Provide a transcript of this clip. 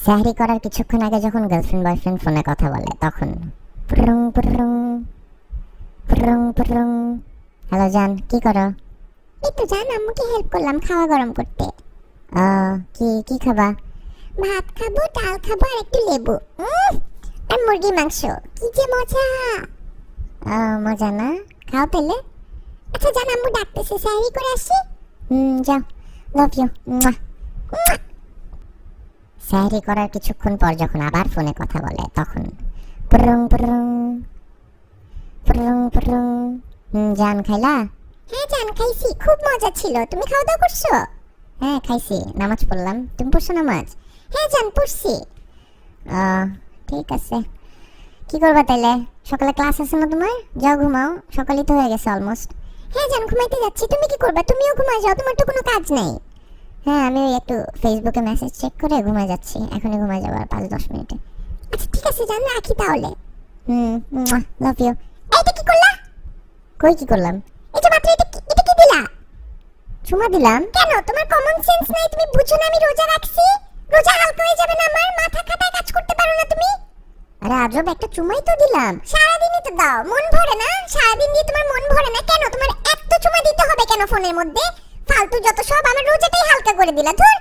সাহরি করার কিছুক্ষণ আগে যখন গার্লফ্রেন্ড বয়ফ্রেন্ড ফোনে কথা বলে তখন পুরুং পুরুং পুরুং পুরুং। হ্যালো জান, কি করো? এই তো জান, আম্মুকে হেল্প করলাম খাওয়া গরম করতে। কি কি খাবা? ভাত খাবো, ডাল খাবো আর একটু লেবু আর মুরগি মাংস। কি যে মজা! মজা না? খাও তাহলে। আচ্ছা জান, আম্মু ডাকতেছে, সাহরি করে আসি। যাও, লাভ ইউ। সাহরি করার কিছুক্ষণ পর যখন আবার ফোনে কথা বলে তখন পুরুং পুরুং পুরুং পুরুং। জান খাইলা? হ্যাঁ জান খাইছি, খুব মজা ছিল। তুমি খাওয়া দাওয়া করছো? হ্যাঁ খাইছি, নামাজ পড়লাম। তুমি পড়ছো নামাজ? হ্যাঁ জান পড়ছি। ঠিক আছে, কি করবা তাইলে? সকালে ক্লাস আছে না তোমার? যাও ঘুমাও, সকালই তো হয়ে গেছে অলমোস্ট। হ্যাঁ জান ঘুমাইতে যাচ্ছি। তুমি কি করবা? তুমিও ঘুমায় যাও, তোমার তো কোনো কাজ নেই। হ্যাঁ আমি একটু ফেসবুকে মেসেজ চেক করে ঘুমায় যাচ্ছি, এখনই ঘুমায় যাবো আর 5-10 মিনিটে। আচ্ছা ঠিক আছে জান, রাখি তাহলে। Love you. এইটা কি করলা? কই কি করলাম? এই যে মাত্র এটা কি দিলা? চুমা দিলাম? কেন, তোমার কমন সেন্স নাই? তুমি বুঝো না আমি রোজা রাখছি? রোজা হালকা হয়ে যাবে না আমার? মাথা খাটায় কাজ করতে পারো না তুমি? আরে আজব, একটা চুমাই তো দিলাম। সারাদিনই তো দাও, মন ভরে না? সারাদিন দিয়ে তোমার মন ভরে না কেন? তোমার এত চুমা দিতে হবে কেন ফোনের মধ্যে? ফালতু যত সব, আমার রোজাটাই হালকা করে দিলা। ধুর।